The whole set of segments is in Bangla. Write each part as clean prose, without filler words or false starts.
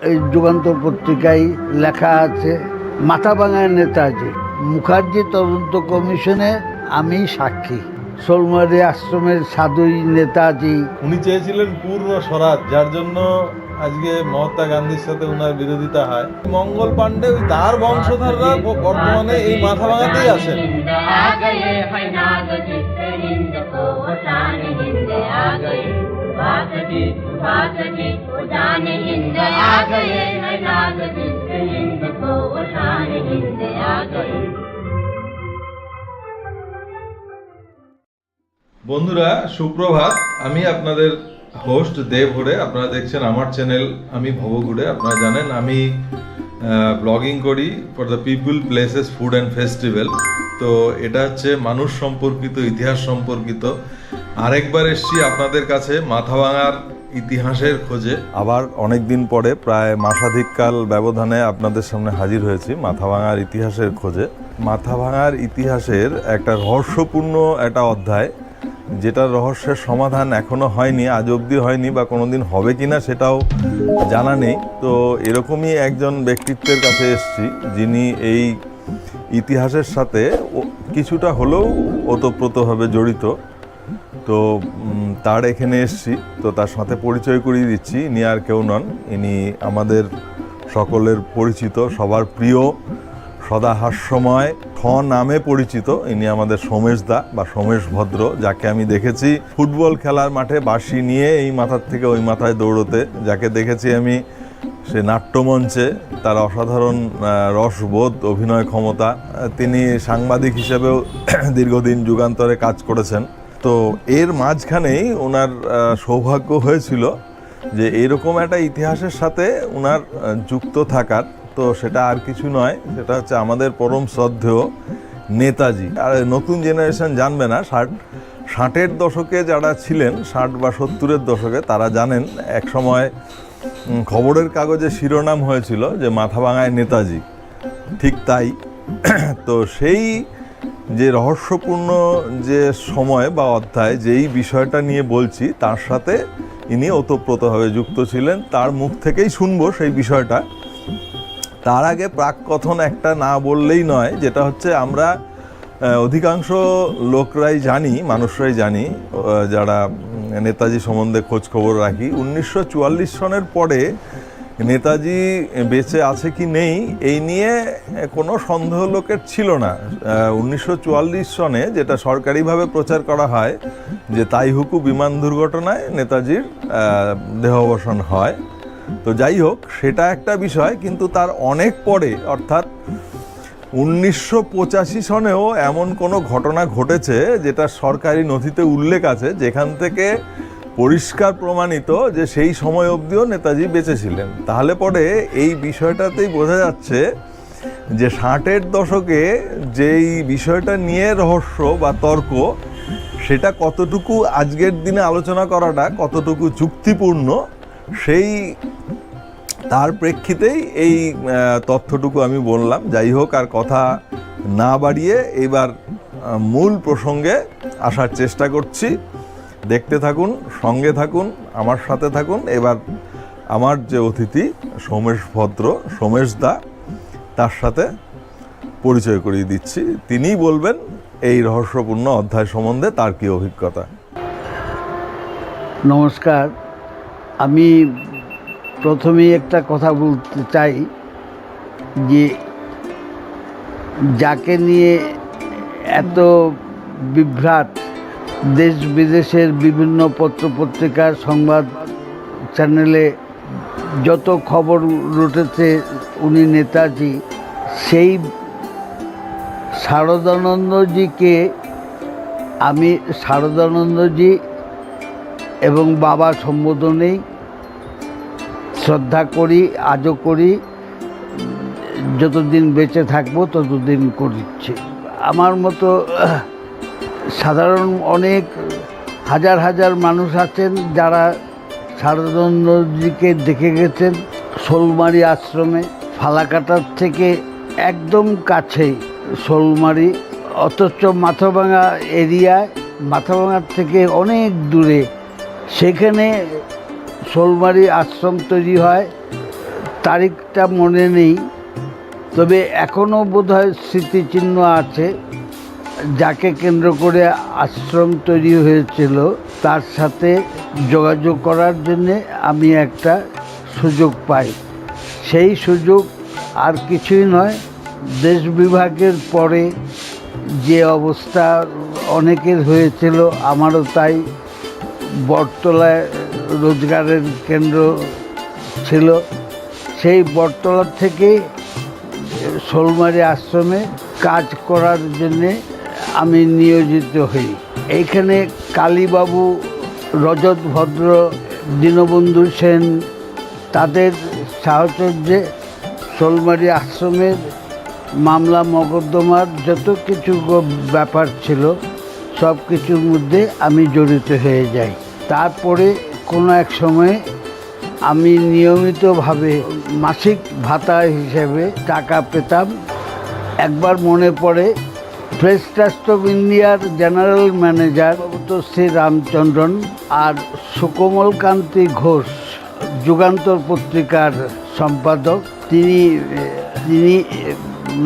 এই যুগান্তর পত্রিকায় লেখা আছে মাথাভাঙার নেতাজি মুখার্জি তদন্ত কমিশনে আমি সাক্ষী। শোলমারি আশ্রমের সাধুই নেতাজি। উনি চেয়েছিলেন পূর্ণ স্বরাজ, যার জন্য আজকে মহাত্মা গান্ধীর সাথে উনার বিরোধিতা হয়। মঙ্গল পাণ্ডে তার বংশধররা বর্তমানে এই মাথাভাঙাতেই আছেন। বন্ধুরা সুপ্রভাত, আমি আপনাদের হোস্ট দেব হরে। আপনারা দেখছেন আমার চ্যানেল আমি ভবঘুরে। আপনারা জানেন আমি ব্লগিং করি for the people, places, food and festival. তো এটা হচ্ছে মানুষ সম্পর্কিত, ইতিহাস সম্পর্কিত। আরেকবার এসছি আপনাদের কাছে মাথাভাঙার ইতিহাসের খোঁজে। আবার অনেক দিন পরে, প্রায় মাসাধিককাল ব্যবধানে আপনাদের সামনে হাজির হয়েছি মাথাভাঙার ইতিহাসের খোঁজে। মাথাভাঙার ইতিহাসের একটা রহস্যপূর্ণ একটা অধ্যায়, যেটার রহস্যের সমাধান এখনো হয়নি, আজ অবধি হয়নি, বা কোনোদিন হবে কিনা সেটাও জানা নেই। তো এরকমই একজন ব্যক্তিত্বের কাছে এসেছি, যিনি এই ইতিহাসের সাথে কিছুটা হলেও ওতপ্রোতভাবে জড়িত। তো তার এখানে এসেছি, তো তার সাথে পরিচয় করিয়ে দিচ্ছি। ইনি আর কেউ নন, ইনি আমাদের সকলের পরিচিত, সবার প্রিয়, সদা হাস্যময়, নামে পরিচিত। ইনি আমাদের সোমেশ দা বা সোমেশ ভদ্র, যাকে আমি দেখেছি ফুটবল খেলার মাঠে বাঁশি নিয়ে এই মাথার থেকে ওই মাথায় দৌড়তে, যাকে দেখেছি আমি সে নাট্যমঞ্চে, তার অসাধারণ রসবোধ, অভিনয় ক্ষমতা। তিনি সাংবাদিক হিসেবেও দীর্ঘদিন যুগান্তরে কাজ করেছেন। তো এর মাঝখানেই ওনার সৌভাগ্য হয়েছিল যে এরকম একটা ইতিহাসের সাথে ওনার যুক্ত থাকার। তো সেটা আর কিছু নয়, সেটা হচ্ছে আমাদের পরম শ্রদ্ধেয় নেতাজি। আর নতুন জেনারেশন জানবে না, 60-এর দশকে যারা ছিলেন, 60 বা 70-এর দশকে, তারা জানেন এক সময় খবরের কাগজে শিরোনাম হয়েছিল যে মাথাভাঙায় নেতাজি। ঠিক তাই। তো সেই যে রহস্যপূর্ণ যে সময় বা অধ্যায়, যেই বিষয়টা নিয়ে বলছি, তার সাথে ইনি ওতপ্রোতভাবে যুক্ত ছিলেন। তার মুখ থেকেই শুনবো সেই বিষয়টা। তার আগে প্রাককথন একটা না বললেই নয়, যেটা হচ্ছে আমরা অধিকাংশ লোকরাই জানি, মানুষরাই জানি, যারা নেতাজি সম্বন্ধে খোঁজ খবর রাখি। 1944 সনের পরে নেতাজি বেঁচে আছে কি নেই এই নিয়ে কোনো সন্দেহ লোকের ছিল না। 1944 সনে যেটা সরকারিভাবে প্রচার করা হয় যে তাইহুকু বিমান দুর্ঘটনায় নেতাজির দেহাবসান হয়। তো যাই হোক, সেটা একটা বিষয়। কিন্তু তার অনেক পরে, অর্থাৎ 1985 সনেও এমন কোনো ঘটনা ঘটেছে যেটা সরকারি নথিতে উল্লেখ আছে, যেখান থেকে পরিষ্কার প্রমাণিত যে সেই সময় অবধিও নেতাজি বেঁচে ছিলেন। তাহলে পরে এই বিষয়টাতেই বোঝা যাচ্ছে যে 60-এর দশকে যেই বিষয়টা নিয়ে রহস্য বা তর্ক, সেটা কতটুকু আজকের দিনে আলোচনা করাটা কতটুকু যুক্তিপূর্ণ, সেই তার প্রেক্ষিতেই এই তথ্যটুকু আমি বললাম। যাই হোক, আর কথা না বাড়িয়ে এবার মূল প্রসঙ্গে আসার চেষ্টা করছি। দেখতে থাকুন, সঙ্গে থাকুন, আমার সাথে থাকুন। এবার আমার যে অতিথি সোমেশ ভদ্র, সোমেশ দা, তার সাথে পরিচয় করিয়ে দিচ্ছি। তিনিই বলবেন এই রহস্যপূর্ণ অধ্যায় সম্বন্ধে তার কী অভিজ্ঞতা। নমস্কার। আমি প্রথমেই একটা কথা বলতে চাই যে যাকে নিয়ে এত বিভ্রাট, দেশ বিদেশের বিভিন্ন পত্রপত্রিকার সংবাদ চ্যানেলে যত খবর রটেছে উনি নেতাজি, সেই শারদানন্দজিকে আমি শারদানন্দজি এবং বাবা সম্বোধনেই শ্রদ্ধা করি, আজও করি, যতদিন বেঁচে থাকবো ততদিন করছি। আমার মতো সাধারণ অনেক হাজার হাজার মানুষ আছেন যারা শারদানন্দজিকে দেখে গেছেন শোলমারি আশ্রমে। ফালাকাটার থেকে একদম কাছেই শোলমারি, অথচ মাথাভাঙা এরিয়ায়, মাথাভাঙার থেকে অনেক দূরে, সেখানে শোলমারি আশ্রম তৈরি হয়। তারিখটা মনে নেই, তবে এখনও বোধহয় স্মৃতিচিহ্ন আছে। যাকে কেন্দ্র করে আশ্রম তৈরি হয়েছিল তার সাথে যোগাযোগ করার জন্যে আমি একটা সুযোগ পাই। সেই সুযোগ আর কিছুই নয়, দেশ বিভাগের পরে যে অবস্থা অনেকের হয়েছিল, আমারও তাই। বটতলায় রোজগারের কেন্দ্র ছিল, সেই বটতলা থেকে শোলমারি আশ্রমে কাজ করার জন্যে আমি নিয়োজিত হই। এইখানে কালীবাবু, রজত ভদ্র, দীনবন্ধু সেন তাদের সাহচর্যে শোলমারি আশ্রমের মামলা মকদ্দমার যত কিছু ব্যাপার ছিল সব কিছুর মধ্যে আমি জড়িত হয়ে যাই। তারপরে কোনো এক সময়ে আমি নিয়মিতভাবে মাসিক ভাতা হিসেবে টাকা পেতাম। একবার মনে পড়ে, প্রেস ট্রাস্ট অফ ইন্ডিয়ার জেনারেল ম্যানেজার শ্রী রামচন্দ্রন আর সুকোমল কান্তি ঘোষ, যুগান্তর পত্রিকার সম্পাদক, তিনি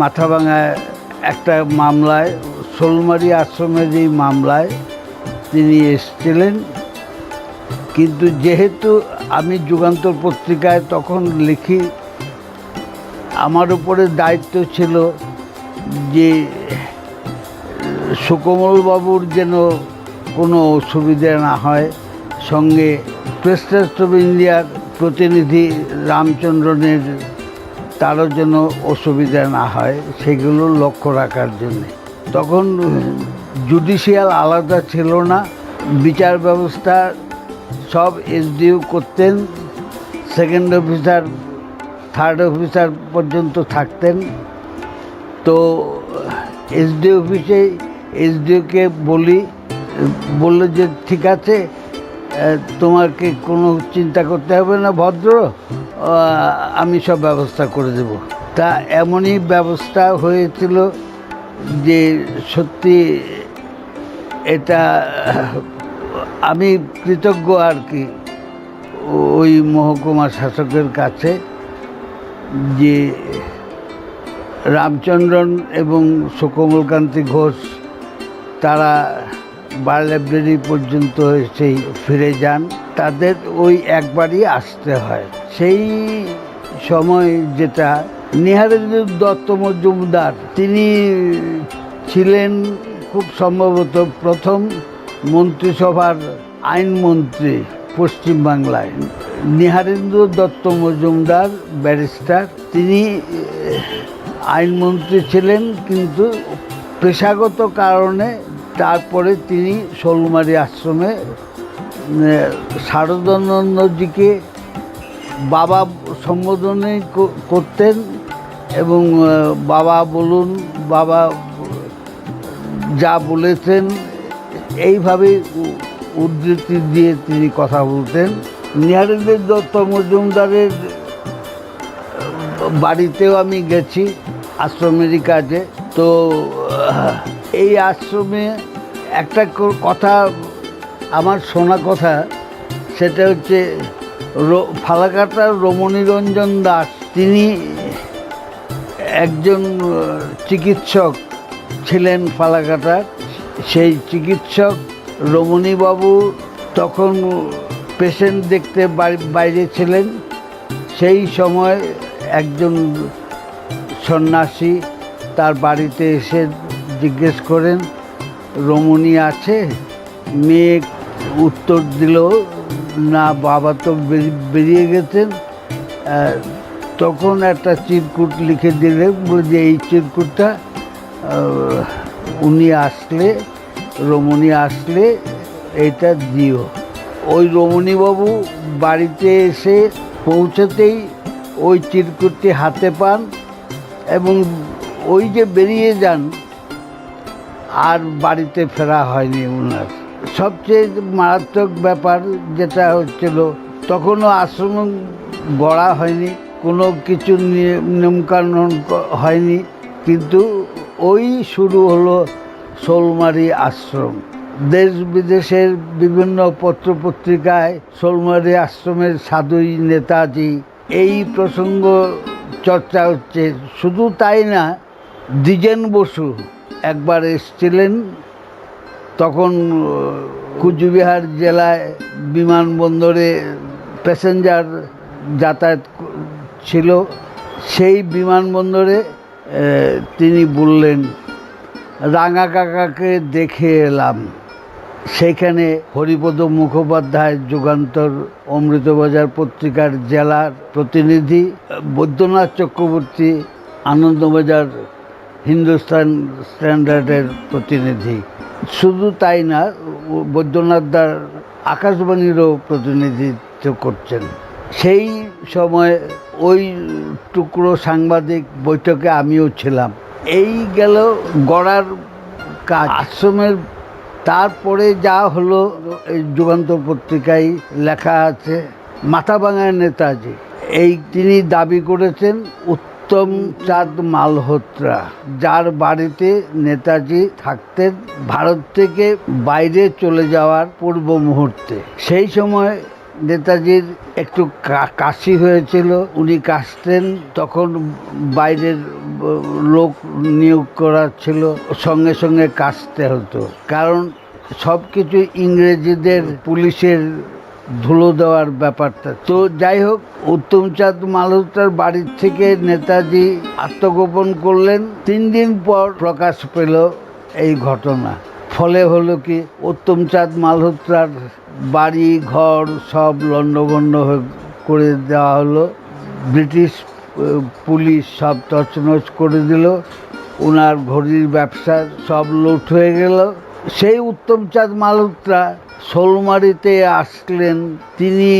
মাথাভাঙায় একটা মামলায়, শোলমারি আশ্রমের এই মামলায় তিনি এসেছিলেন। কিন্তু যেহেতু আমি যুগান্তর পত্রিকায় তখন লিখি, আমার উপরে দায়িত্ব ছিল যে সুকোমলবাবুর যেন কোনো অসুবিধা না হয়, সঙ্গে প্রেস ট্রাস্ট অফ ইন্ডিয়ার প্রতিনিধি রামচন্দ্রনের তারও যেন অসুবিধা না হয়, সেগুলো লক্ষ্য রাখার জন্যে। তখন জুডিশিয়াল আলাদা ছিল না, বিচার ব্যবস্থা সব এসডিও করতেন, সেকেন্ড অফিসার, থার্ড অফিসার পর্যন্ত থাকতেন। তো এসডিও অফিসে এসডিওকে বললো যে ঠিক আছে, তোমাকে কোনো চিন্তা করতে হবে না ভদ্র, আমি সব ব্যবস্থা করে দেব। তা এমনই ব্যবস্থা হয়েছিল যে সত্যি এটা আমি কৃতজ্ঞ আর কি ওই মহকুমা শাসকের কাছে, যে রামচন্দ্রন এবং সুকোমলকান্তি ঘোষ তারা বার লাইব্রেরি পর্যন্ত সেই ফিরে যান। তাদের ওই একবারই আসতে হয়। সেই সময় যেটা, নিহারেন্দ্র দত্ত মজুমদার তিনি ছিলেন খুব সম্ভবত প্রথম মন্ত্রিসভার আইনমন্ত্রী পশ্চিমবাংলায়। নিহারেন্দ্র দত্ত মজুমদার ব্যারিস্টার, তিনি আইনমন্ত্রী ছিলেন, কিন্তু পেশাগত কারণে তারপরে তিনি শোলমারি আশ্রমে শারদানন্দজিকে বাবা সম্বোধনই করতেন এবং বাবা বলুন, বাবা যা বলেছেন এইভাবে উদ্ধৃতি দিয়ে তিনি কথা বলতেন। নিহারেন্দ্র দত্ত মজুমদারের বাড়িতেও আমি গেছি আশ্রমেরই কাজে। তো এই আশ্রমে একটা কথা আমার শোনা কথা, সেটা হচ্ছে ফালাকাটার রমণীরঞ্জন দাস, তিনি একজন চিকিৎসক ছিলেন ফালাকাটার। সেই চিকিৎসক রমণীবাবু তখন পেশেন্ট দেখতে বাইরে ছিলেন। সেই সময় একজন সন্ন্যাসী তার বাড়িতে এসে জিজ্ঞেস করেন, রমণী আছে? মেয়ে উত্তর দিল, না, বাবা তো বেরিয়ে গেছেন। তখন একটা চিরকুট লিখে দিলে, বলে যে এই চিরকুটটা উনি আসলে, রমণী আসলে এটা দিও। ওই রমণীবাবু বাড়িতে এসে পৌঁছতেই ওই চিরকুটটি হাতে পান এবং ওই যে বেরিয়ে যান, আর বাড়িতে ফেরা হয়নি ওনার। সবচেয়ে মারাত্মক ব্যাপার যেটা হচ্ছিল, তখনও আশ্রম গড়া হয়নি, কোনো কিছু নিয়মকানুন হয়নি, কিন্তু ওই শুরু হলো শোলমারি আশ্রম। দেশ বিদেশের বিভিন্ন পত্রপত্রিকায় শোলমারি আশ্রমের সাধুই নেতাজি এই প্রসঙ্গ চর্চা হচ্ছে। শুধু তাই না, দ্বিজেন বসু একবার এসেছিলেন, তখন কুচবিহার জেলায় বিমানবন্দরে প্যাসেঞ্জার যাতায়াত ছিল। সেই বিমানবন্দরে তিনি বললেন, রাঙা কাকাকে দেখে এলাম। সেইখানে হরিপদ মুখোপাধ্যায় যুগান্তর অমৃতবাজার পত্রিকার জেলার প্রতিনিধি, বৈদ্যনাথ চক্রবর্তী আনন্দবাজার হিন্দুস্তান স্ট্যান্ডার্ডের প্রতিনিধি। শুধু তাই না, বৈদ্যনাথদার আকাশবাণীরও প্রতিনিধিত্ব করছেন। সেই সময় ওই টুকরো সাংবাদিক বৈঠকে আমিও ছিলাম। এই গেল গড়ার কাজ, আশ্রমের। তারপরে যা হলো, এই যুগান্তর পত্রিকায় লেখা আছে, মাথাভাঙার নেতাজি। তিনি দাবি করেছেন উত্তম চাঁদ মালহোত্রা, যার বাড়িতে নেতাজি থাকতেন ভারত থেকে বাইরে চলে যাওয়ার পূর্ব মুহূর্তে। সেই সময় নেতাজির একটু কাশি হয়েছিল, উনি কাশতেন, তখন বাইরের লোক নিয়োগ করা ছিল, সঙ্গে সঙ্গে কাশতে হতো, কারণ সব কিছু ইংরেজিদের পুলিশের ধুলো দেওয়ার ব্যাপারটা। তো যাই হোক, উত্তমচাঁদ মালহোত্রার বাড়ির থেকে নেতাজি আত্মগোপন করলেন। 3 দিন পর প্রকাশ পেল এই ঘটনা। ফলে হলো কি, উত্তমচাঁদ মালহোত্রার বাড়ি ঘর সব লণ্ডভণ্ড করে দেওয়া হলো। ব্রিটিশ পুলিশ সব তছনছ করে দিল। ওনার ঘড়ির ব্যবসা সব লুট হয়ে গেল। সেই উত্তমচাঁদ মালহোত্রা শোলমারিতে আসলেন। তিনি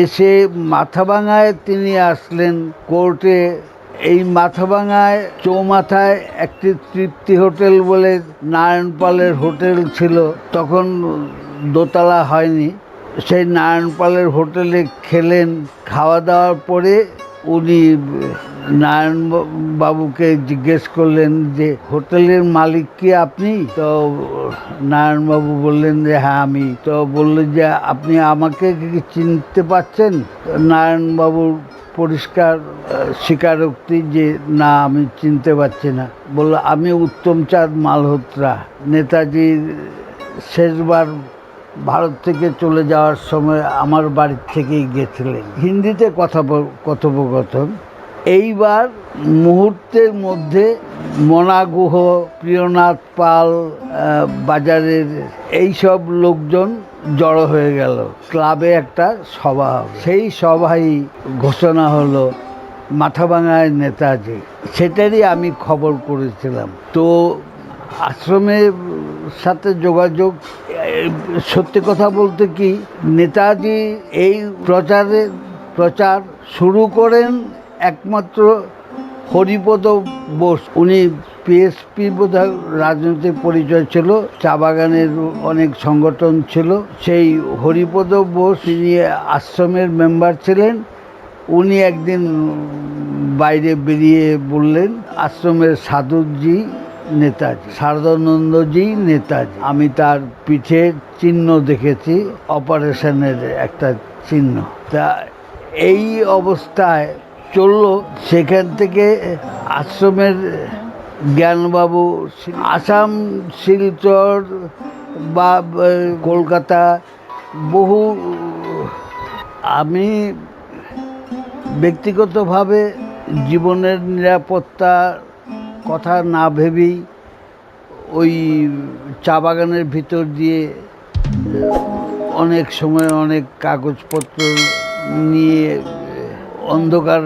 এসে মাথাভাঙায় তিনি আসলেন কোর্টে। এই মাথাভাঙায় চৌমাথায় একটি তৃপ্তি হোটেল বলে নারায়ণপালের হোটেল ছিল, তখন দোতলা হয়নি। সেই নারায়ণপালের হোটেলে খেলেন। খাওয়া দাওয়ার পরে উনি নারায়ণবাবুকে জিজ্ঞেস করলেন যে, হোটেলের মালিক কি আপনি? তো নারায়ণবাবু বললেন যে হ্যাঁ আমি। তো বললেন যে আপনি আমাকে কি চিনতে পারছেন? নারায়ণবাবুর পরিষ্কার স্বীকারোক্তি যে না, আমি চিনতে পারছি না। বলল, আমি উত্তমচাঁদ মালহোত্রা। নেতাজির শেষবার ভারত থেকে চলে যাওয়ার সময় আমার বাড়ির থেকেই গেছিলেন। হিন্দিতে কথোপকথন। এইবার মুহূর্তের মধ্যে মনা গুহ, প্রিয়নাথ পাল, বাজারের এইসব লোকজন জড়ো হয়ে গেল। ক্লাবে একটা সভা হবে। সেই সভায় ঘোষণা হলো মাথাভাঙায় নেতাজি। সেটারই আমি খবর করেছিলাম। তো আশ্রমের সাথে যোগাযোগ, সত্যি কথা বলতে কি, নেতাজি এই প্রচার শুরু করেন একমাত্র হরিপদ বোস। উনি পিএসপি বোধহয় রাজনৈতিক পরিচয় ছিল, চা বাগানের অনেক সংগঠন ছিল। সেই হরিপদ বোস, তিনি আশ্রমের মেম্বার ছিলেন। উনি একদিন বাইরে বেরিয়ে বললেন, আশ্রমের সাধুজি নেতাজি, শারদানন্দজি নেতাজি। আমি তার পিঠে চিহ্ন দেখেছি, অপারেশনের একটা চিহ্ন। তা এই অবস্থায় চললো। সেখান থেকে আশ্রমের জ্ঞানবাবু আসাম, শিলচর বা কলকাতা বহু, আমি ব্যক্তিগতভাবে জীবনের নিরাপত্তার কথা না ভেবেই ওই চা বাগানের ভিতর দিয়ে অনেক সময় অনেক কাগজপত্র নিয়ে, অন্ধকার,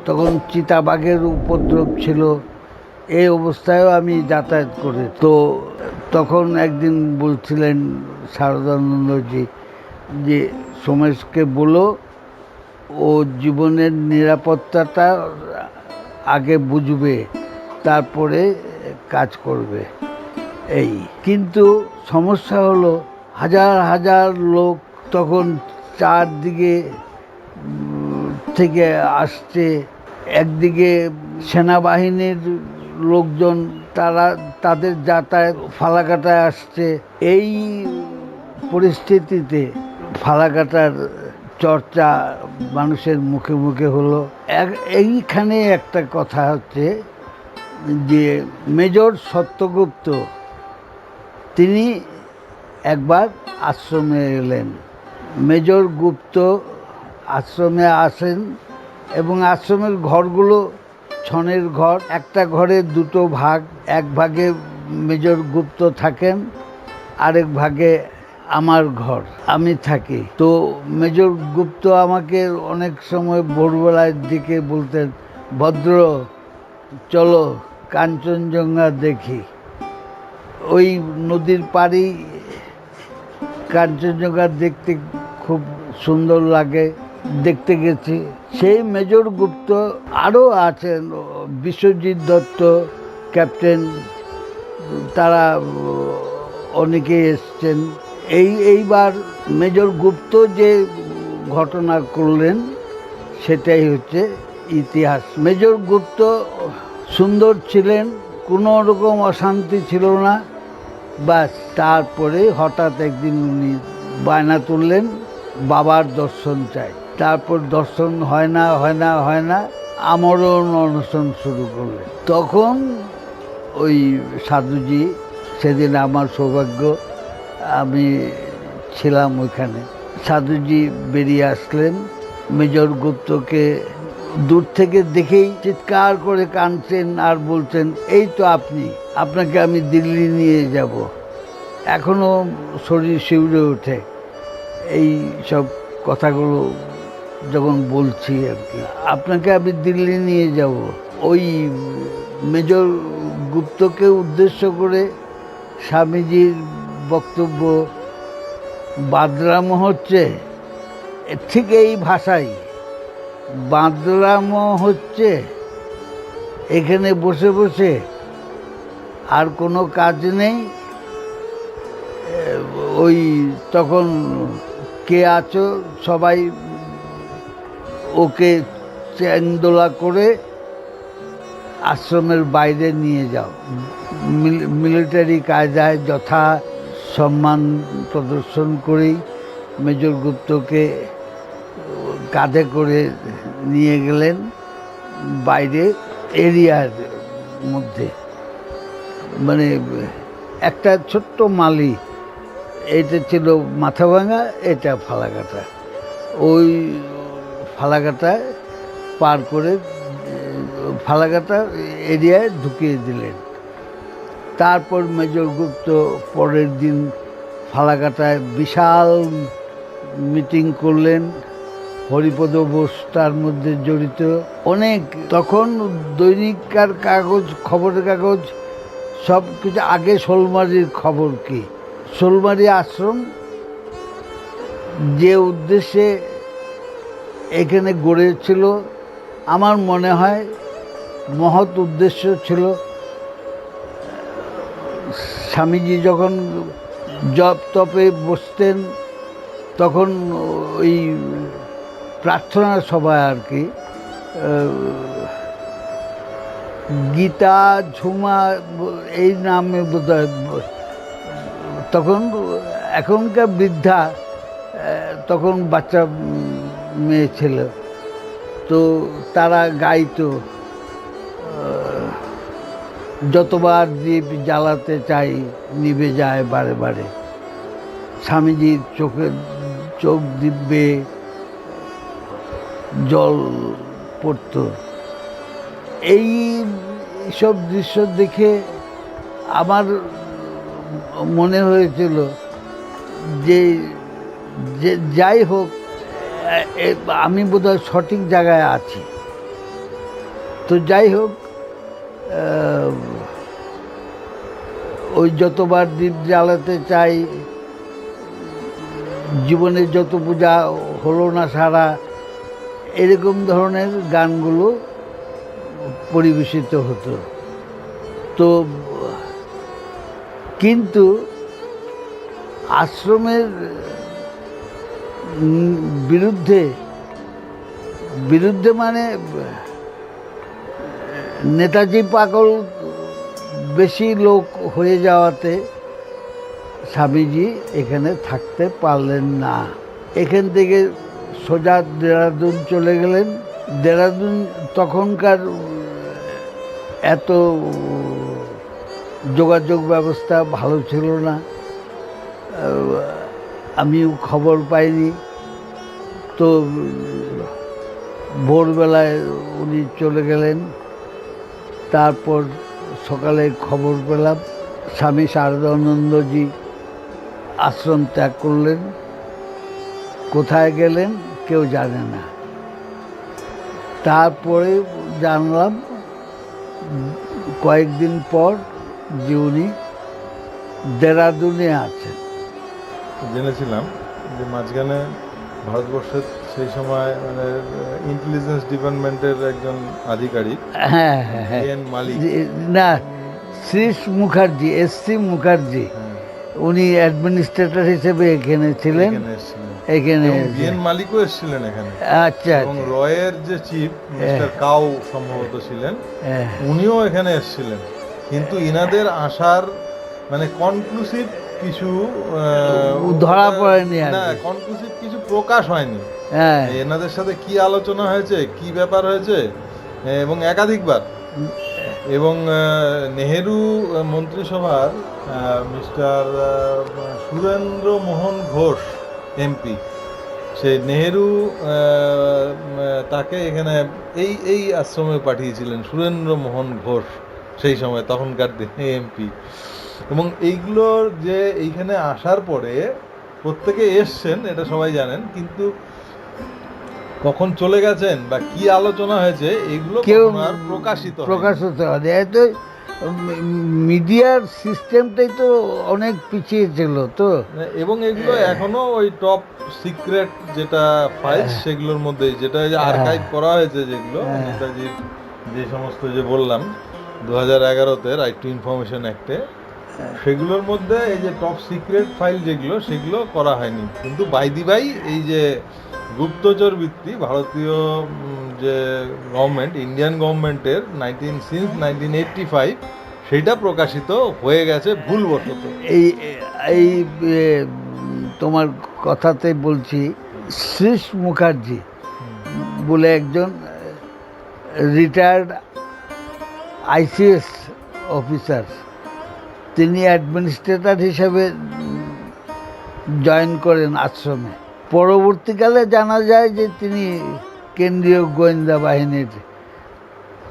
তখন চিতাবাঘের উপদ্রব ছিল, এই অবস্থায়ও আমি যাতায়াত করি। তো তখন একদিন বলছিলেন শারদানন্দজি যে সোমেশকে বলো ও জীবনের নিরাপত্তাটা আগে বুঝবে, তারপরে কাজ করবে। এই কিন্তু সমস্যা হলো, হাজার হাজার লোক তখন চারদিকে থেকে আসছে। একদিকে সেনাবাহিনীর লোকজন, তাদের যাতায়াত ফালাকাটায় আসছে। এই পরিস্থিতিতে ফালাকাটার চর্চা মানুষের মুখে মুখে হলো। এইখানে একটা কথা হচ্ছে যে মেজর সত্যগুপ্ত তিনি একবার আশ্রমে এলেন। মেজর গুপ্ত আশ্রমে আসেন এবং আশ্রমের ঘরগুলো ছনের ঘর, একটা ঘরে দুটো ভাগ, এক ভাগে মেজর গুপ্ত থাকেন, আরেক ভাগে আমার ঘর, আমি থাকি। তো মেজর গুপ্ত আমাকে অনেক সময় ভোরবেলার দিকে বলতেন, ভদ্র চলো কাঞ্চনজঙ্ঘা দেখি। ওই নদীর পাড়ি কাঞ্চনজঙ্ঘা দেখতে খুব সুন্দর লাগে, দেখতে গেছি। সেই মেজর গুপ্ত আরও আছেন, বিশ্বজিৎ দত্ত, ক্যাপ্টেন, তারা অনেকে এসছেন। এইবার মেজর গুপ্ত যে ঘটনা করলেন সেটাই হচ্ছে ইতিহাস। মেজর গুপ্ত সুন্দর ছিলেন, কোনো রকম অশান্তি ছিল না। বাস তারপরে হঠাৎ একদিন উনি বায়না তুললেন, বাবার দর্শন চাই। তারপর দর্শন হয় না, আমরণ অনশন শুরু করলেন। তখন ওই সাধুজি, সেদিন আমার সৌভাগ্য আমি ছিলাম ওইখানে, সাধুজি বেরিয়ে আসলেন, মেজর গুপ্তকে দূর থেকে দেখেই চিৎকার করে কাঁদছেন আর বলছেন, এই তো আপনি, আপনাকে আমি দিল্লি নিয়ে যাব। এখনো শরীর শিউরে ওঠে এই সব কথাগুলো যখন বলছি আর কি। আপনাকে আমি দিল্লি নিয়ে যাব। ওই মেজর গুপ্তকে উদ্দেশ্য করে স্বামীজির বক্তব্য, বাদরাম হচ্ছে ঠিক এই ভাষাই, বাদরাম হচ্ছে এখানে বসে বসে, আর কোনো কাজ নেই। ওই তখন কে আছো সবাই ওকে চ্যাংদোলা করে আশ্রমের বাইরে নিয়ে যাও, মিলিটারি কায়দায় যথা সম্মান প্রদর্শন করেই মেজর গুপ্তকে কাঁধে করে নিয়ে গেলেন বাইরে এরিয়ার মধ্যে, মানে একটা ছোট্ট মালি, এটা ছিল মাথাভাঙা, এটা ফালাকাটা। ওই ফালাকাটায় পার করে ফালাকাটা এরিয়ায় ঢুকিয়ে দিলেন। তারপর মেজর গুপ্ত পরের দিন ফালাকাটায় বিশাল মিটিং করলেন, হরিপদ বোস তার মধ্যে জড়িত। অনেক তখন দৈনিককার কাগজ, খবরের কাগজ সব কিছু, আগে শোলমারির খবর কি, শোলমারি আশ্রম যে উদ্দেশ্যে এখানে গড়েছিল, আমার মনে হয় মহৎ উদ্দেশ্য ছিল। স্বামীজি যখন জপ তপে বসতেন তখন ওই প্রার্থনা সভায় আর কি, গীতা ঝুমা এই নামে বোধহয়, তখন এখনকার বৃদ্ধা, তখন বাচ্চা মেয়ে ছিল, তো তারা গাইতো, যতবার দীপ জ্বালাতে চাই নিভে যায় বারে বারে। স্বামীজির চোখ দিব্যে জল পড়ত। এই সব দৃশ্য দেখে আমার মনে হয়েছিল যে যাই হোক, আমি বোধহয় সঠিক জায়গায় আছি। তো যাই হোক, ওই যতবার দীপ জ্বালাতে চাই, জীবনের যত পূজা হলো না সারা, এরকম ধরনের গানগুলো পরিবেশিত হতো। তো কিন্তু আশ্রমের বিরুদ্ধে মানে নেতাজি পাগল বেশি লোক হয়ে যাওয়াতে স্বামীজি এখানে থাকতে পারলেন না। এখান থেকে সোজা দেরাদুন চলে গেলেন। দেরাদুন তখনকার এত যোগাযোগ ব্যবস্থা ভালো ছিল না, আমিও খবর পাইনি। তো ভোরবেলায় উনি চলে গেলেন। তারপর সকালে খবর পেলাম স্বামী শারদানন্দজি আশ্রম ত্যাগ করলেন। কোথায় গেলেন কেউ জানে না। তারপরে জানলাম কয়েকদিন পর যে উনি দেরাদুনে আছেন। জেনেছিলাম যে মাঝখানে ভারতবর্ষের সেই সময় মানে ইন্টেলিজেন্স ডিপার্টমেন্টের একজন আধিকারিক হ্যাঁ হ্যাঁ হ্যাঁ এন মালিক, না, শ্রীশ মুখার্জি, এস.সি. মুখার্জি, হ্যাঁ, উনি অ্যাডমিনিস্ট্রেটর হিসেবে এখানে ছিলেন। এখানে এসেছিলেন। এখানে এবং বিএন মালিকও এসেছিলেন এখানে। আচ্ছা এবং রয়ের যে চিফ মিস্টার কাউ সম্ভবত ছিলেন, হ্যাঁ, উনিও এখানে এসেছিলেন। কিন্তু ইনাদের আসার মানে কনক্লুসিভ কিছু ধরা পড়েনি আর না, কি। কনক্লুসিভ কিছু প্রকাশ হয়নি। হ্যাঁ এনাদের সাথে কি আলোচনা হয়েছে, কি ব্যাপার হয়েছে, এবং একাধিকবার। এবং নেহেরু মন্ত্রিসভার মিস্টার সুরেন্দ্র মোহন ঘোষ এমপি, সেই নেহেরু তাকে এখানে এই আশ্রমে পাঠিয়েছিলেন, সুরেন্দ্র মোহন ঘোষ সেই সময় তখনকার দিনে এমপি। এবং এইগুলোর যে এইখানে আসার পরে প্রত্যেকে এসছেন এটা সবাই জানেন, কিন্তু কখন চলে গেছেন বা কি আলোচনা হয়েছে এগুলো কেউ কখনো আর প্রকাশিত হয়নি। প্রকাশিত হয় এত মিডিয়ার সিস্টেমটাই তো অনেক পিছিয়ে ছিল তো। এবং এগুলো এখনো ওই টপ সিক্রেট যেটা ফাইলস সেগুলোর মধ্যে, যেটা আর্কাইভ করা হয়েছে, যেগুলো নেতাজির যে সমস্ত যে বললাম 2011-তে রাইট টু ইনফরমেশন অ্যাক্টে, সেগুলোর মধ্যে এই যে টপ সিক্রেট ফাইল যেগুলো সেগুলো করা হয়নি। কিন্তু বাইদি বাই এই যে গুপ্তচর বৃত্তি ভারতীয় যে গভর্নমেন্ট, ইন্ডিয়ান গভর্নমেন্টের সিন্স 1985 সেইটা প্রকাশিত হয়ে গেছে ভুলবশত। এই এই তোমার কথাতে বলছি, শ্রীশ মুখার্জি বলে একজন রিটায়ার্ড আইসিএস অফিসার, তিনি অ্যাডমিনিস্ট্রেটর হিসেবে জয়েন করেন আশ্রমে। পরবর্তীকালে জানা যায় যে তিনি কেন্দ্রীয় গোয়েন্দা বাহিনীর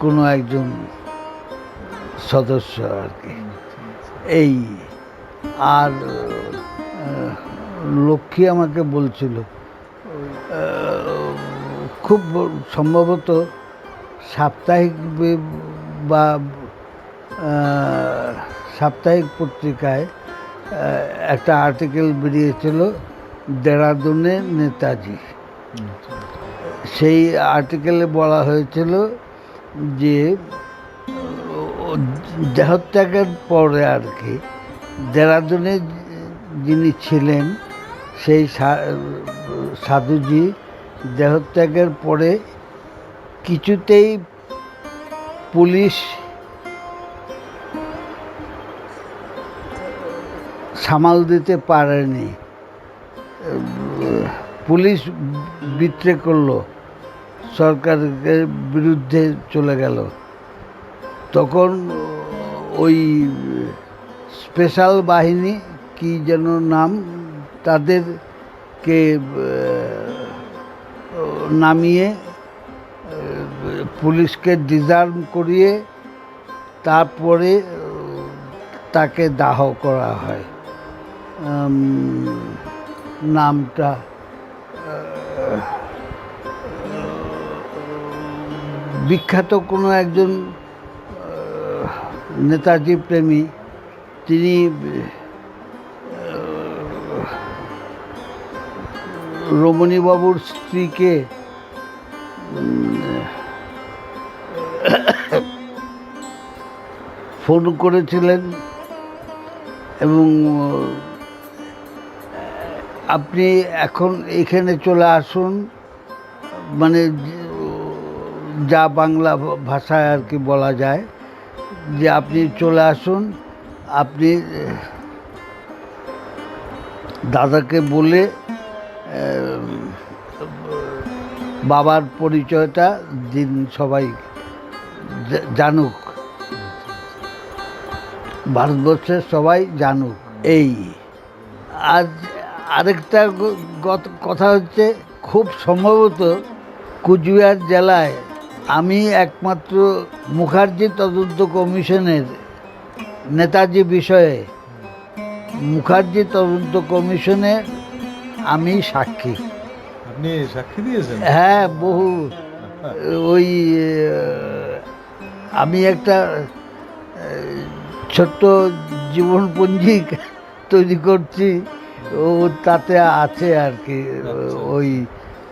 কোনো একজন সদস্য আর কি। এই আর লক্ষ্মী আমাকে বলছিল খুব সম্ভবত সাপ্তাহিক বা সাপ্তাহিক পত্রিকায় একটা আর্টিকেল বেরিয়েছিল দেরাদুনে নেতাজি। সেই আর্টিকেলে বলা হয়েছিল যে দেহত্যাগের পরে আর কি দেরাদুনে যিনি ছিলেন সেই সাধুজি দেহত্যাগের পরে কিছুতেই পুলিশ সামাল দিতে পারেনি। পুলিশ বিট্রে করলো, সরকারের বিরুদ্ধে চলে গেল। তখন ওই স্পেশাল বাহিনী কি যেন নাম, তাদেরকে নামিয়ে পুলিশকে ডিসআর্ম করিয়ে তারপরে তাকে দাহ করা হয়। নামটা বিখ্যাত কোনো একজন নেতাজি প্রেমী, তিনি রমণীবাবুর স্ত্রীকে ফোন করেছিলেন এবং আপনি এখন এখানে চলে আসুন, মানে যা বাংলা ভাষায় আর কি বলা যায় যে আপনি চলে আসুন, আপনি দাদাকে বলে বাবার পরিচয়টা দিন, সবাই জানুক, ভারতবর্ষের সবাই জানুক। এই আজ আরেকটা কথা হচ্ছে, খুব সম্ভবত কুচবিহার জেলায় আমি একমাত্র মুখার্জি তদন্ত কমিশনের নেতাজি বিষয়ে, মুখার্জি তদন্ত কমিশনে আমি সাক্ষী। আপনি সাক্ষী দিয়েছেন? হ্যাঁ, বহু। ওই আমি একটা ছোট্ট জীবনপঞ্জি তৈরি করছি, ও তাতে আছে আর কি, ওই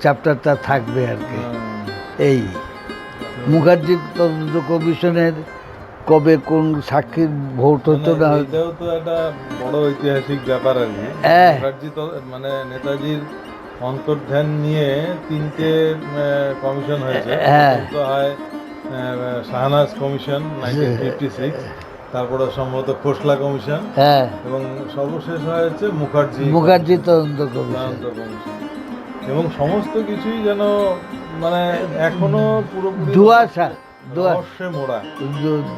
চ্যাপ্টারটা থাকবে আর কি। এই মুখার্জি তদন্ত কমিশনের কবে কোন সাক্ষীর ভোট হতো না, এটাও তো একটা বড় ঐতিহাসিক ব্যাপার আর কি। হ্যাঁ। মুখার্জি তো মানে নেতাজির অন্তর্ধান নিয়ে 3টে কমিশন হয়েছে। হ্যাঁ। প্রথম তো হয় শাহনাজ কমিশন 1956, তারপরে সম্ভবত খোসলা কমিশন, হ্যাঁ, এবং সর্বশেষ হয়েছে মুখার্জি তদন্ত কমিশন। তদন্ত কমিশন। এবং সমস্ত কিছুই যেন মানে এখনো পুরোপুরি ধোঁয়াশা, রহস্যে মোড়া।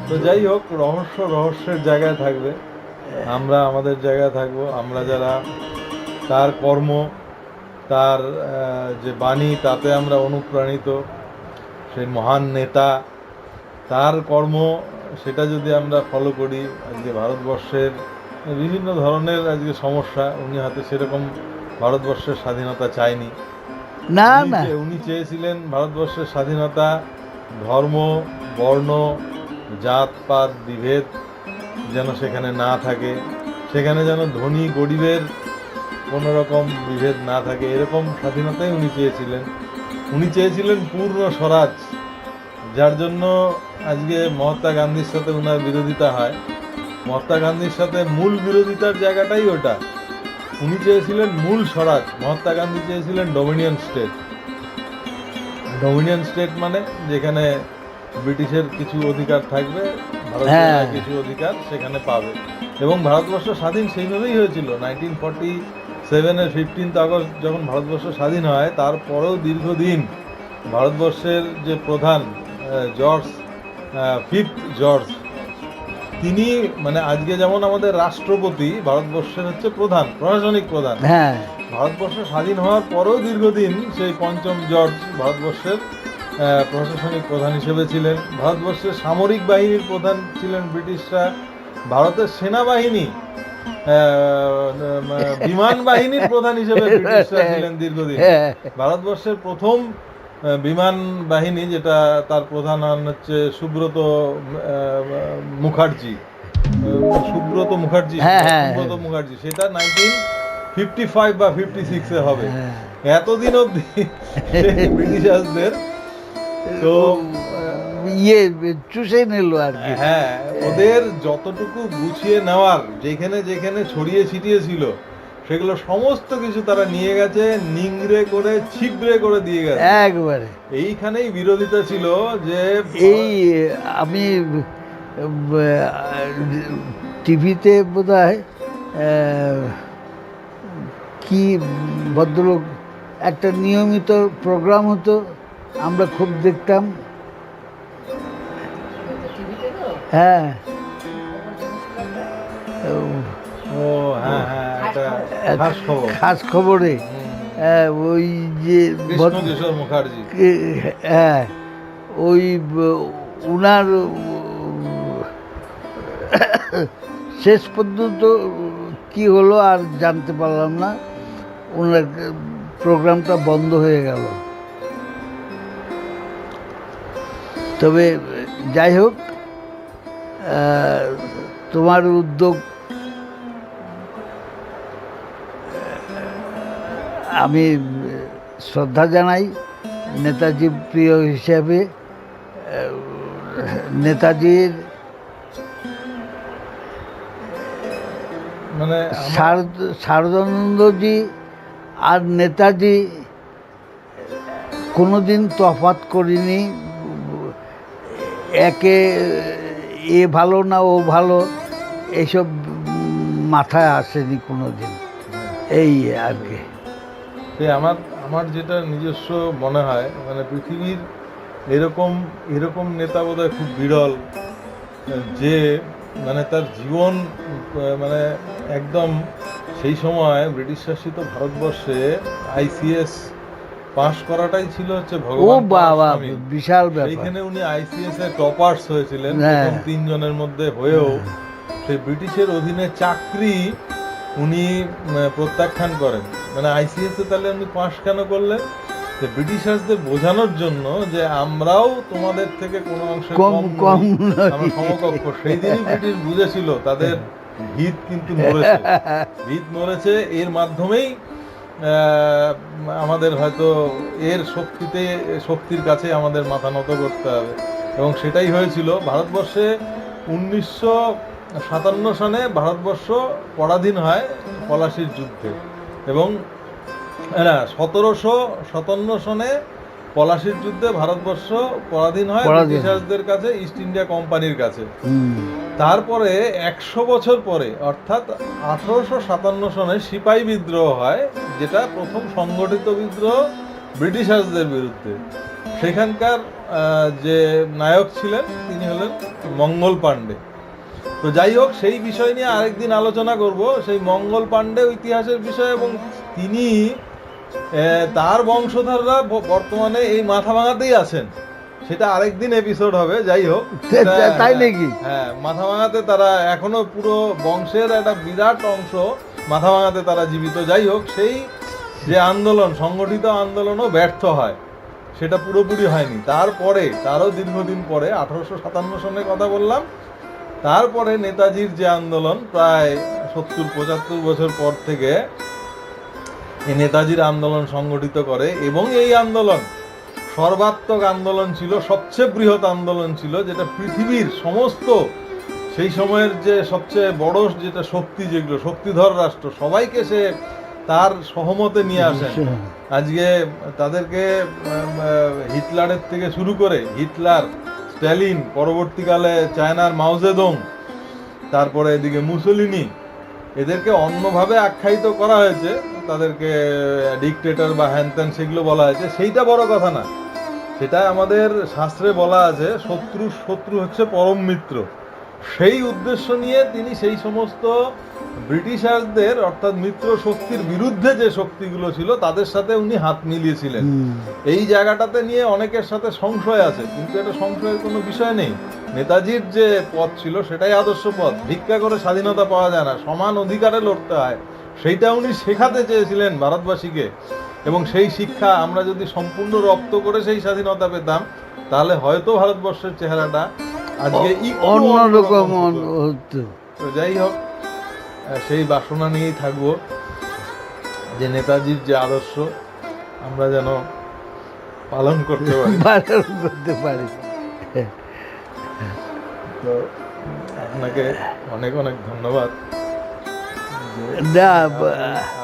তো যাই হোক, রহস্যের জায়গায় থাকবে, আমরা আমাদের জায়গায় থাকবো। আমরা যারা তার কর্ম, তার যে বাণী, তাতে আমরা অনুপ্রাণিত, সেই মহান নেতা, তার কর্ম, সেটা যদি আমরা ফলো করি, আজকে ভারতবর্ষের বিভিন্ন ধরনের আজকে সমস্যা, উনি হয়তো সেরকম ভারতবর্ষের স্বাধীনতা চায়নি। না না, উনি চেয়েছিলেন ভারতবর্ষের স্বাধীনতা ধর্ম, বর্ণ, জাতপাত, বিভেদ যেন সেখানে না থাকে, সেখানে যেন ধনী গরিবের কোনো রকম বিভেদ না থাকে, এরকম স্বাধীনতাই উনি চেয়েছিলেন। উনি চেয়েছিলেন পূর্ণ স্বরাজ, যার জন্য আজকে মহাত্মা গান্ধীর সাথে ওনার বিরোধিতা হয়। মহাত্মা গান্ধীর সাথে মূল বিরোধিতার জায়গাটাই ওটা। উনি চেয়েছিলেন মূল স্বরাজ, মহাত্মা গান্ধী চেয়েছিলেন ডোমিনিয়ন স্টেট। ডোমিনিয়ন স্টেট মানে যেখানে ব্রিটিশের কিছু অধিকার থাকবে, ভারতীয়রা কিছু অধিকার সেখানে পাবে। এবং ভারতবর্ষ স্বাধীন সেইভাবেই হয়েছিল। 1947-এর 15 আগস্ট যখন ভারতবর্ষ স্বাধীন হয়, তারপরেও দীর্ঘদিন ভারতবর্ষের যে প্রধান জর্জ, 5th জর্জ, তিনি মানে আজকে যেমন আমাদের রাষ্ট্রপতি, ভারতবর্ষের হচ্ছে প্রধান, প্রশাসনিক প্রধান। হ্যাঁ, ভারতবর্ষ স্বাধীন হওয়ার পরেও দীর্ঘদিন সেই 5ম জর্জ ভারতবর্ষের প্রশাসনিক প্রধান হিসেবে ছিলেন। ভারতবর্ষের সামরিক বাহিনীর প্রধান ছিলেন ব্রিটিশরা। ভারতের সেনাবাহিনী, বিমান বাহিনীর প্রধান হিসেবে ব্রিটিশরা ছিলেন দীর্ঘদিন। ভারতবর্ষের প্রথম বিমান বাহিনী, যেটা তার প্রধান হন হচ্ছে সুব্রত মুখার্জি, সুব্রত মুখার্জি, সেটা 1955 বা 56-এ হবে। এতদিন অবধি ব্রিটিশারদের তো চুষে নিল আর কি। হ্যাঁ, ওদের যতটুকু গুছিয়ে নেওয়ার, যেখানে যেখানে ছড়িয়ে ছিটিয়ে ছিল, সেগুলো সমস্ত কিছু তারা নিয়ে গেছে, নিংড়ে করে ছিবড়ে করে দিয়ে গেছে একবারে। এইখানেই বিরোধিতা ছিল যে এই আমি টিভিতে বোধহয় কি ভদ্রলোক একটা নিয়মিত প্রোগ্রাম হতো, আমরা খুব দেখতাম। হ্যাঁ, ও হ্যাঁ হ্যাঁ, এটা খাস খবরে ওই যে কৃষ্ণকিশোর মুখার্জি, হ্যাঁ, ওই উনার শেষ পর্যন্ত কি হলো আর জানতে পারলাম না, ওনার প্রোগ্রামটা বন্ধ হয়ে গেল। তবে যাই হোক, তোমার উদ্যোগ আমি শ্রদ্ধা জানাই। নেতাজি প্রিয় হিসাবে নেতাজির মানে শারদানন্দজি আর নেতাজি কোনোদিন তফাৎ করিনি। একে এ ভালো না ও ভালো, এইসব মাথায় আসেনি কোনোদিন। এই আর কি। আমার যেটা নিজস্ব মনে হয়, মানে পৃথিবীর এরকম নেতা বোধহয় খুব বিরল, যে মানে তার জীবন মানে একদম সেই সময় ব্রিটিশ শাসিত ভারতবর্ষে আইসিএস পাশ করাটাই ছিল হচ্ছে ও ভগবান বাবা, পরাশমী। বিশাল ব্যাপার। সেইখানে উনি আইসিএস এর টপার্স হয়েছিলেন হ্যাঁ। প্রথম 3 জনের মধ্যে হয়েও সেই ব্রিটিশের অধীনে চাকরি উনি প্রত্যাখ্যান করেন। মানে আইসিএস এ তাহলে উনি পাশ কেন করলেন? যে ব্রিটিশার্সদের বোঝানোর জন্য যে আমরাও তোমাদের থেকে কোনো অংশে কম নই, আমরা সমকক্ষ। সেই দিনই ব্রিটিশ বুঝেছিল তাদের ভিত কিন্তু নড়েছে, ভিত নড়েছে। এর মাধ্যমেই আমাদের হয়তো এর শক্তির কাছে আমাদের মাথা নত করতে হবে, এবং সেটাই হয়েছিল। ভারতবর্ষে 1957 সনে ভারতবর্ষ পরাধীন হয় পলাশির যুদ্ধে, এবং না 1757 সনে পলাশির যুদ্ধে ভারতবর্ষ পরাধীন হয় ব্রিটিশার্সদের কাছে, ইস্ট ইন্ডিয়া কোম্পানির কাছে। তারপরে 100 বছর পরে অর্থাৎ 1857 সনে সিপাহী বিদ্রোহ হয়, যেটা প্রথম সংগঠিত বিদ্রোহ ব্রিটিশার্সদের বিরুদ্ধে। সেখানকার যে নায়ক ছিলেন তিনি হলেন মঙ্গল পাণ্ডে। তো যাই হোক, সেই বিষয় নিয়ে আরেকদিন আলোচনা করব, সেই মঙ্গল পাণ্ডে ইতিহাসের বিষয়। এবং তিনি তার বংশধররা বর্তমানে এই মাথাভাঙাতেই আছেন, সেটা আরেকদিন এপিসোড হবে। যাই হোক, তাই নাকি? হ্যাঁ, মাথাভাঙাতে তারা এখনো পুরো বংশের একটা বিরাট অংশ মাথাভাঙাতে তারা জীবিত। যাই হোক, সেই যে আন্দোলন, সংগঠিত আন্দোলনও ব্যর্থ হয়, সেটা পুরোপুরি হয়নি। তারপরে তারও দীর্ঘদিন পরে 1857 সনের কথা বললাম, তারপরে নেতাজির যে আন্দোলন প্রায় 70-75 বছর পর থেকে এই নেতাজির আন্দোলন সংগঠিত করে, এবং এই আন্দোলন সর্বাত্মক আন্দোলন ছিল, সবচেয়ে বৃহৎ আন্দোলন ছিল, যেটা পৃথিবীর সমস্ত সেই সময়ের যে সবচেয়ে বড় যেটা শক্তি, যেগুলো শক্তিধর রাষ্ট্র, সবাইকে সে তার সহমতে নিয়ে আসেন। আজকে তাদেরকে হিটলারের থেকে শুরু করে হিটলার, স্ট্যালিন, পরবর্তীকালে চায়নার মাও জেদং, তারপরে এদিকে মুসোলিনি, এদেরকে অন্যভাবে আখ্যায়িত করা হয়েছে, তাদেরকে ডিকটেটর বা হ্যানত্যান সেগুলো বলা হয়েছে। সেইটা বড় কথা না, সেটা আমাদের শাস্ত্রে বলা আছে শত্রু হচ্ছে পরম মিত্র। সেই উদ্দেশ্য নিয়ে তিনি সেই সমস্ত ব্রিটিশার্সদের অর্থাৎ মিত্র শক্তির বিরুদ্ধে যে শক্তিগুলো ছিল তাদের সাথে উনি হাত মিলিয়েছিলেন। এই জায়গাটাতে নিয়ে অনেকের সাথে সংশয় আছে, কিন্তু এটা সংশয়ের কোনো বিষয় নেই। নেতাজির যে পথ ছিল সেটাই আদর্শ পথ। ভিক্ষা করে স্বাধীনতা পাওয়া যায় না, সমান অধিকারে লড়তে হয়, সেইটা উনি শেখাতে চেয়েছিলেন ভারতবাসীকে। এবং সেই শিক্ষা আমরা যদি সম্পূর্ণ রপ্ত করে সেই স্বাধীনতা পেতাম, তাহলে হয়তো ভারতবর্ষের চেহারাটা আজকে অন্যরকম হতো। তো যাই হোক, সেই বাসনা নিয়েই থাকবো যে নেতাজির যে আদর্শ আমরা যেন পালন করতে পারি। তো আপনাকে অনেক অনেক ধন্যবাদ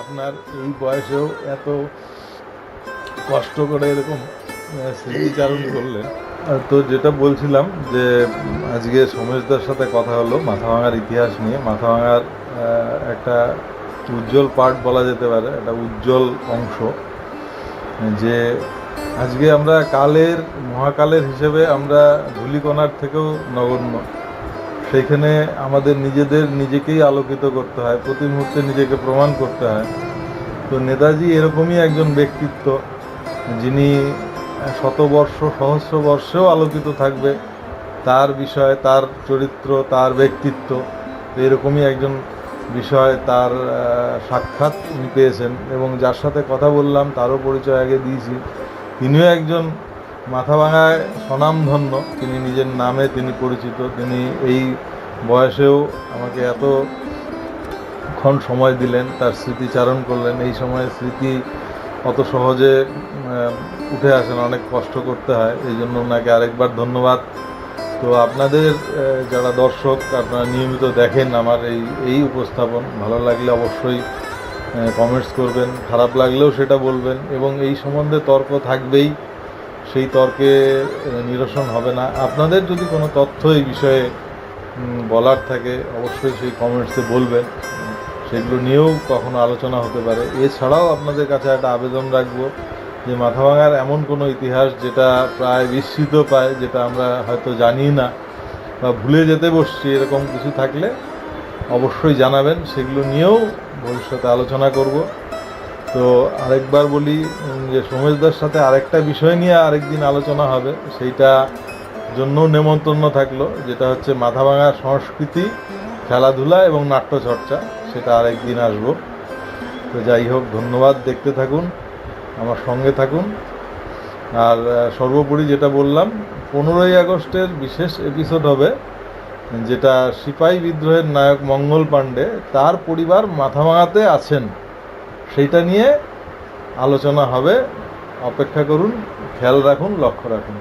আপনার এই বয়সেও এত কষ্ট করে এরকম স্মৃতিচারণ করলেন। তো যেটা বলছিলাম যে আজকে সোমেশদার সাথে কথা হলো মাথাভাঙার ইতিহাস নিয়ে। মাথাভাঙার একটা উজ্জ্বল পার্ট বলা যেতে পারে, একটা উজ্জ্বল অংশ, যে আজকে আমরা মহাকালের হিসেবে আমরা ধূলিকণার থেকেও নগণ্য। সেইখানে আমাদের নিজেকেই আলোকিত করতে হয়, প্রতি মুহূর্তে নিজেকে প্রমাণ করতে হয়। তো নেতাজি এরকমই একজন ব্যক্তিত্ব, যিনি শতবর্ষ সহস্র বর্ষেও আলোকিত থাকবে। তার বিষয়, তার চরিত্র, তার ব্যক্তিত্ব, এরকমই একজন বিষয়, তার সাক্ষাৎ উনি পেয়েছেন। এবং যার সাথে কথা বললাম তারও পরিচয় আগে দিয়েছি, তিনিও একজন মাথাভাঙায় স্বনামধন্য, তিনি নিজের নামে তিনি পরিচিত। তিনি এই বয়সেও আমাকে এতক্ষণ সময় দিলেন, তার স্মৃতিচারণ করলেন। এই সময়ে স্মৃতি অত সহজে উঠে আসে না, অনেক কষ্ট করতে হয়, এই জন্য ওনাকে আরেকবার ধন্যবাদ। তো আপনাদের যারা দর্শক, আপনারা নিয়মিত দেখেন আমার এই উপস্থাপন, ভালো লাগলে অবশ্যই কমেন্টস করবেন, খারাপ লাগলেও সেটা বলবেন। এবং এই সম্বন্ধে তর্ক থাকবেই, সেই তর্কে নিরসন হবে না। আপনাদের যদি কোনো তথ্য এই বিষয়ে বলার থাকে অবশ্যই সেই কমেন্টসে বলবেন, সেগুলো নিয়েও কখনো আলোচনা হতে পারে। এছাড়াও আপনাদের কাছে একটা আবেদন রাখবো যে মাথাভাঙার এমন কোনো ইতিহাস যেটা প্রায় বিস্মৃত পায়, যেটা আমরা হয়তো জানি না বা ভুলে যেতে বসছি, এরকম কিছু থাকলে অবশ্যই জানাবেন, সেগুলো নিয়েও ভবিষ্যতে আলোচনা করব। তো আরেকবার বলি যে সোমেশদার সাথে আরেকটা বিষয় নিয়ে আরেকদিন আলোচনা হবে, সেইটা জন্য নেমন্তন্ন থাকলো, যেটা হচ্ছে মাথাভাঙার সংস্কৃতি, খেলাধুলা এবং নাট্যচর্চা, সেটা আরেকদিন আসবো। তো যাই হোক, ধন্যবাদ, দেখতে থাকুন, আমার সঙ্গে থাকুন। আর সর্বোপরি যেটা বললাম, 15ই আগস্টের বিশেষ এপিসোড হবে, যেটা সিপাহী বিদ্রোহের নায়ক মঙ্গল পাণ্ডে, তার পরিবার মাথাভাঙাতে আছেন, সেইটা নিয়ে আলোচনা হবে। অপেক্ষা করুন, খেয়াল রাখুন, লক্ষ্য রাখুন।